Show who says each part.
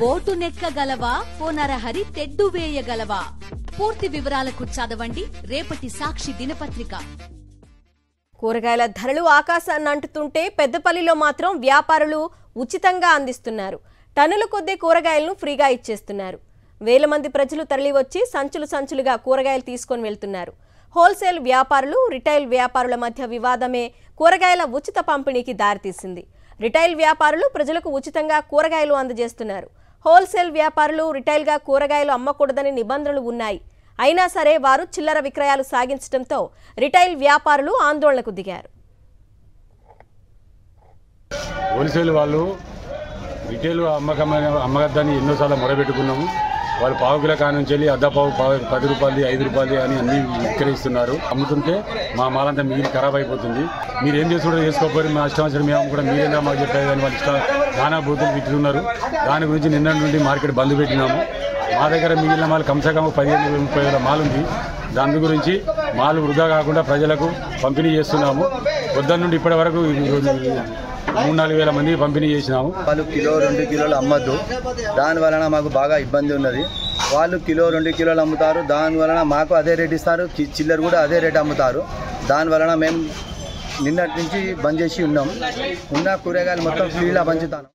Speaker 1: Boat నెక్కగలవా ఓ నరహరి తెడ్డు వేయగలవా? పూర్తి వివరాలకు చదవండి రేపటి సాక్షి దినపత్రిక.
Speaker 2: కూరగాయల ధరలు ఆకాశాన్ని అంటుతుంటే పెద్దపల్లిలో మాత్రం వ్యాపారులు ఉచితంగా అందిస్తున్నారు. టన్నుల కొద్దీ కూరగాయలను ఫ్రీగా ఇచ్చేస్తున్నారు. వేల మంది ప్రజలు తరలివచ్చి సంచులు సంచులుగా కూరగాయలు తీసుకొని వెళ్తున్నారు. హోల్సేల్ వ్యాపారులు రిటైల్ వ్యాపారుల మధ్య వివాదమే కూరగాయల ఉచిత పంపిణీకి దారితీసింది. రిటైల్ వ్యాపారులు ప్రజలకు ఉచితంగా కూరగాయలు అందజేస్తున్నారు. హోల్సేల్ వ్యాపారులు రిటైల్గా కూరగాయలు అమ్మకూడదని నిబంధనలు ఉన్నాయి. అయినా సరే వారు చిల్లర విక్రయాలు సాగించడంతో రిటైల్ వ్యాపారులు ఆందోళనకు దిగారు.
Speaker 3: హోల్సేల్ వాళ్ళు రిటైల్ అమ్మగద్దని ఎన్నోసార్లు మొరబెట్టుకున్నాము. వాళ్ళు పావు కిలో కానుంచి వెళ్ళి అద్దపావు 10 రూపాయలు 5 రూపాయలు అని అన్ని విక్రయిస్తున్నారు. అమ్ముతుంటే మా మాలంతా మిగిలి ఖరాబ్ అయిపోతుంది. మీరు ఏం చేసుకుంటారో చేసుకోకపోయి మా ఇష్టం వచ్చిన మేము కూడా మీరేనా మాకు చెప్పేది కానీ వాళ్ళు ఇష్టం నానా బూతులు తిట్టున్నారు. దాని గురించి నిన్న నుండి మార్కెట్ బంద్ పెట్టినాము. మా దగ్గర మిగిలిన మాలు కమ్సకమ్ 15-30 వేల మాలు ఉంది. దాని గురించి మాలు వృధా కాకుండా ప్రజలకు పంపిణీ చేస్తున్నాము. పొద్దున్న నుండి ఇప్పటి వరకు 3-4 వేల మందికి పంపిణీ చేసినాము.
Speaker 4: వాళ్ళు కిలో 2 కిలోలు అమ్మద్దు, దాని వలన మాకు బాగా ఇబ్బంది ఉన్నది. వాళ్ళు కిలో 2 కిలోలు అమ్ముతారు, దాని వలన మాకు అదే రేట్ ఇస్తారు. చిల్లర కూడా అదే రేట్ అమ్ముతారు. దాని వలన మేము నిన్నటి నుంచి బంద్ చేసి ఉన్నాం. ఉన్న కూరగాయలు మొత్తం ఫ్రీలా పంచుతాను.